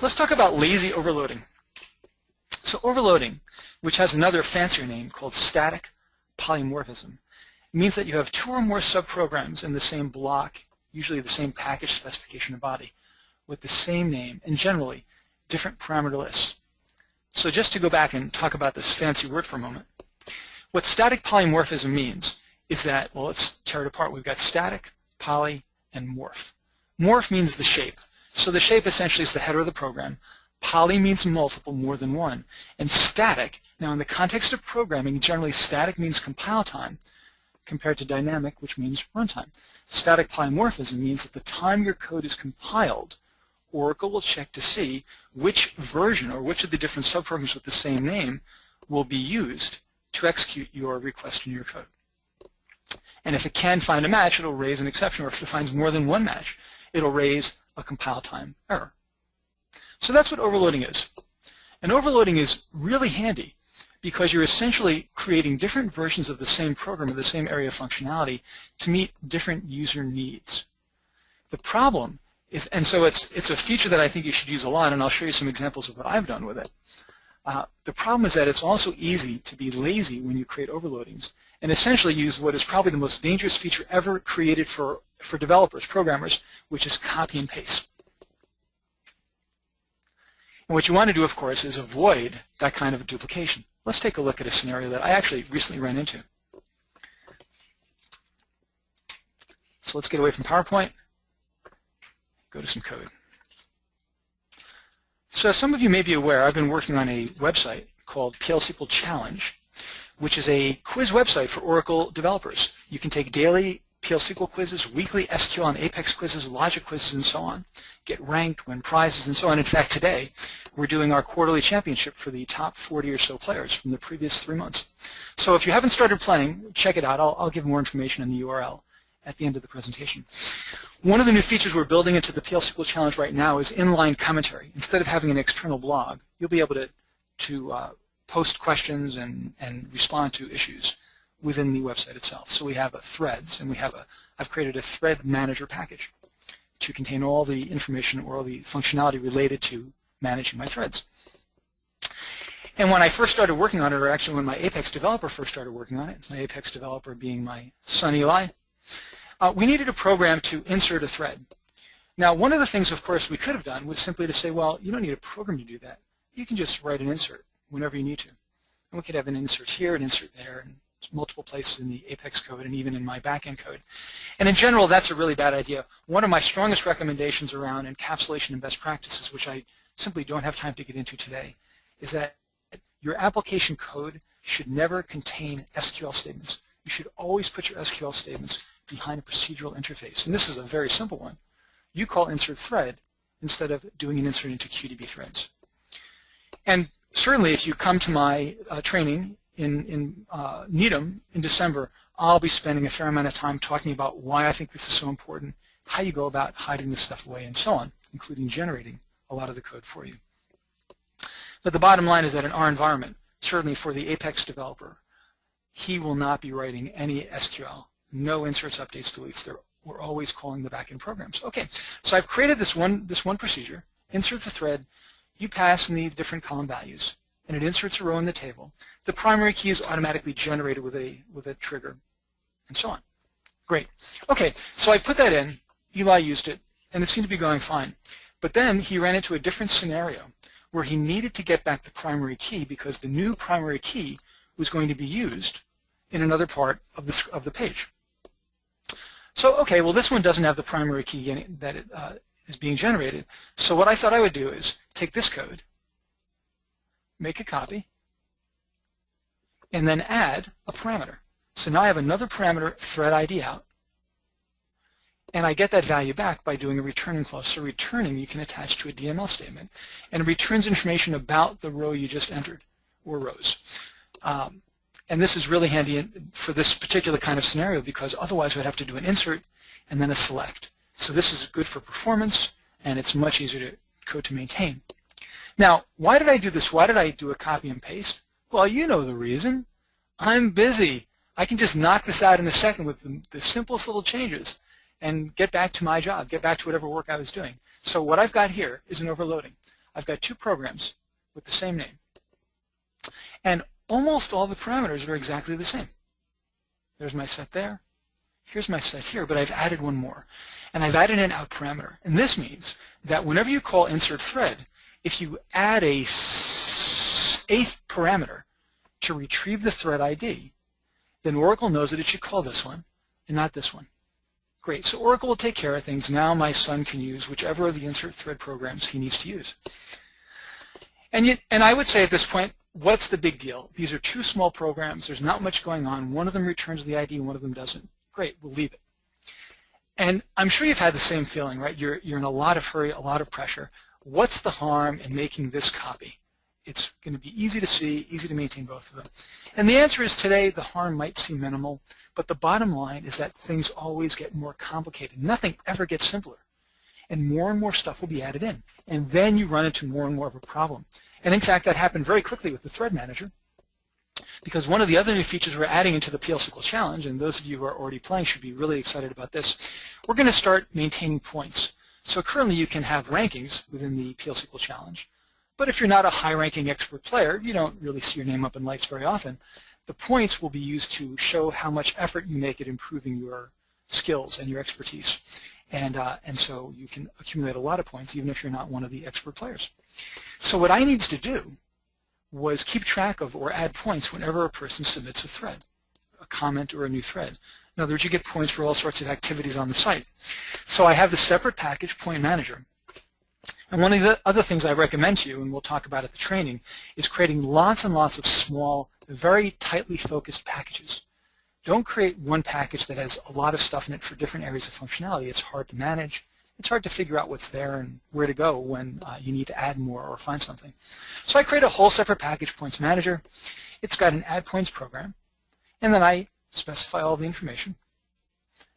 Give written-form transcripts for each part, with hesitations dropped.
let's talk about lazy overloading. So overloading, which has another fancier name called static polymorphism, means that you have two or more subprograms in the same block, usually the same package specification or body, with the same name and generally different parameter lists. So just to go back and talk about this fancy word for a moment, what static polymorphism means is that, well, let's tear it apart. We've got static, poly, and morph. Morph means the shape. So the shape essentially is the header of the program. Poly means multiple, more than one. And static, now in the context of programming, generally static means compile time compared to dynamic, which means runtime. Static polymorphism means at the time your code is compiled, Oracle will check to see which version or which of the different subprograms with the same name will be used to execute your request in your code. And if it can find a match, it'll raise an exception, or if it finds more than one match, it'll raise a compile time error. So that's what overloading is. And overloading is really handy because you're essentially creating different versions of the same program or the same area of functionality to meet different user needs. The problem is, and so it's a feature that I think you should use a lot, and I'll show you some examples of what I've done with it. The problem is that it's also easy to be lazy when you create overloadings and essentially use what is probably the most dangerous feature ever created for developers, programmers, which is copy and paste. And what you want to do, of course, is avoid that kind of a duplication. Let's take a look at a scenario that I actually recently ran into. So let's get away from PowerPoint, go to some code. So some of you may be aware, I've been working on a website called PL SQL Challenge, which is a quiz website for Oracle developers. You can take daily PL SQL quizzes, weekly SQL and Apex quizzes, logic quizzes, and so on, get ranked, win prizes, and so on. In fact, today, we're doing our quarterly championship for the top 40 or so players from the previous 3 months. So if you haven't started playing, check it out. I'll give more information on the URL at the end of the presentation. One of the new features we're building into the PL SQL Challenge right now is inline commentary. Instead of having an external blog, you'll be able to post questions and respond to issues within the website itself. So we have threads, and I've created a thread manager package to contain all the information or all the functionality related to managing my threads. And when I first started working on it, or actually when my Apex developer first started working on it, my Apex developer being my son Eli, we needed a program to insert a thread. Now, one of the things, of course, we could have done was simply to say, well, you don't need a program to do that. You can just write an insert whenever you need to. And we could have an insert here, an insert there, and multiple places in the Apex code and even in my backend code. And in general, that's a really bad idea. One of my strongest recommendations around encapsulation and best practices, which I simply don't have time to get into today, is that your application code should never contain SQL statements. You should always put your SQL statements behind a procedural interface. And this is a very simple one. You call insert thread instead of doing an insert into QDB threads. And certainly if you come to my training in Needham in December, I'll be spending a fair amount of time talking about why I think this is so important, how you go about hiding this stuff away, and so on, including generating a lot of the code for you. But the bottom line is that in our environment, certainly for the Apex developer, he will not be writing any SQL, no inserts, updates, deletes. We're always calling the backend programs. Okay, so I've created this one procedure. Insert the thread. You pass in the different column values, and it inserts a row in the table. The primary key is automatically generated with a trigger, and so on. Great. Okay, so I put that in. Eli used it, and it seemed to be going fine. But then he ran into a different scenario where he needed to get back the primary key because the new primary key was going to be used in another part of the page. So, okay, well, this one doesn't have the primary key that is being generated. So what I thought I would do is take this code, make a copy, and then add a parameter. So now I have another parameter, thread ID out, and I get that value back by doing a returning clause. So returning you can attach to a DML statement, and it returns information about the row you just entered, or rows. And this is really handy for this particular kind of scenario because otherwise we'd have to do an insert and then a select. So this is good for performance, and it's much easier code to maintain. Now, why did I do this? Why did I do a copy and paste? Well, you know the reason. I'm busy. I can just knock this out in a second with the simplest little changes and get back to my job, get back to whatever work I was doing. So what I've got here is an overloading. I've got two programs with the same name. And almost all the parameters are exactly the same. There's my set there. Here's my set here, but I've added one more. And I've added an out parameter. And this means that whenever you call insert thread, if you add a 8th parameter to retrieve the thread ID, then Oracle knows that it should call this one and not this one. Great. So Oracle will take care of things. Now my son can use whichever of the insert thread programs he needs to use. And I would say at this point, what's the big deal? These are two small programs. There's not much going on. One of them returns the ID, one of them doesn't. Great, we'll leave it. And I'm sure you've had the same feeling, right? You're in a lot of hurry, a lot of pressure. What's the harm in making this copy? It's going to be easy to see, easy to maintain both of them. And the answer is today the harm might seem minimal, but the bottom line is that things always get more complicated. Nothing ever gets simpler. And more stuff will be added in. And then you run into more and more of a problem. And in fact, that happened very quickly with the Thread Manager, because one of the other new features we're adding into the PL SQL Challenge, and those of you who are already playing should be really excited about this, we're going to start maintaining points. So currently you can have rankings within the PL SQL Challenge, but if you're not a high-ranking expert player, you don't really see your name up in lights very often. The points will be used to show how much effort you make at improving your skills and your expertise. And so you can accumulate a lot of points even if you're not one of the expert players. So what I needed to do was keep track of or add points whenever a person submits a thread, a comment or a new thread. In other words, you get points for all sorts of activities on the site. So I have the separate package, Point Manager. And one of the other things I recommend to you, and we'll talk about at the training, is creating lots and lots of small, very tightly focused packages. Don't create one package that has a lot of stuff in it for different areas of functionality. It's hard to manage. It's hard to figure out what's there and where to go when you need to add more or find something. So I create a whole separate package, Points Manager. It's got an Add Points program. And then I specify all the information.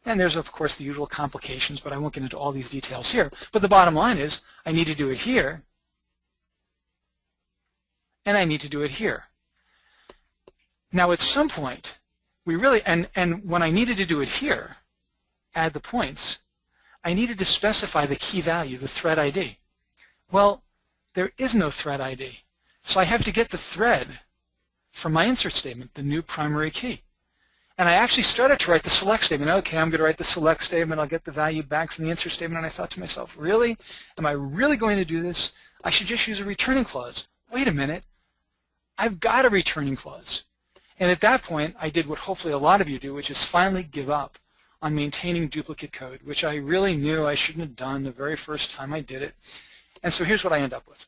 And there's, of course, the usual complications, but I won't get into all these details here. But the bottom line is I need to do it here, and I need to do it here. Now, at some point, we really, and when I needed to do it here, add the points, I needed to specify the key value, the thread ID. Well, there is no thread ID. So I have to get the thread from my insert statement, the new primary key. And I actually started to write the select statement. Okay, I'm going to write the select statement. I'll get the value back from the insert statement. And I thought to myself, really? Am I really going to do this? I should just use a returning clause. Wait a minute. I've got a returning clause. And at that point, I did what hopefully a lot of you do, which is finally give up on maintaining duplicate code, which I really knew I shouldn't have done the very first time I did it. And so here's what I end up with.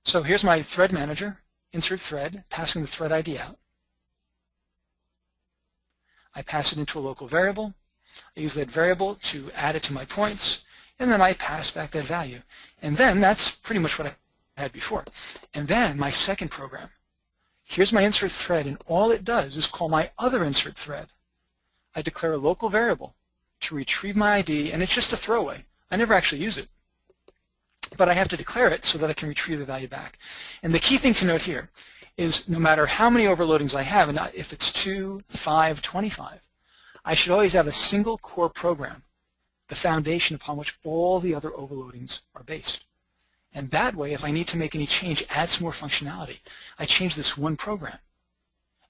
So here's my thread manager, insert thread, passing the thread ID out. I pass it into a local variable. I use that variable to add it to my points, and then I pass back that value. And then that's pretty much what I had before. And then my second program. Here's my insert thread, and all it does is call my other insert thread. I declare a local variable to retrieve my ID, and it's just a throwaway. I never actually use it. But I have to declare it so that I can retrieve the value back. And the key thing to note here is no matter how many overloadings I have, and if it's 2, 5, 25, I should always have a single core program, the foundation upon which all the other overloadings are based. And that way, if I need to make any change, add some more functionality, I change this one program,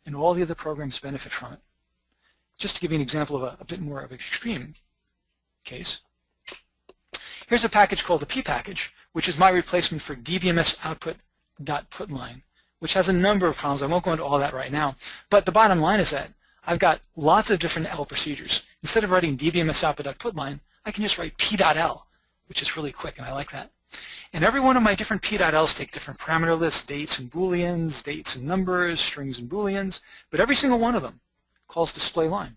and all the other programs benefit from it. Just to give you an example of a bit more of an extreme case, here's a package called the P package, which is my replacement for dbms output.putline, which has a number of problems. I won't go into all that right now. But the bottom line is that I've got lots of different L procedures. Instead of writing dbms output.putline, I can just write p.l, which is really quick, and I like that. And every one of my different p.ls take different parameter lists, dates and booleans, dates and numbers, strings and booleans, but every single one of them calls display line.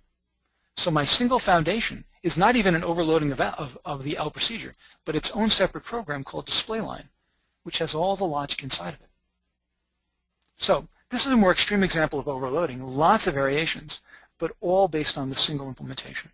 So my single foundation is not even an overloading of the L procedure, but its own separate program called display line, which has all the logic inside of it. So this is a more extreme example of overloading, lots of variations, but all based on the single implementation.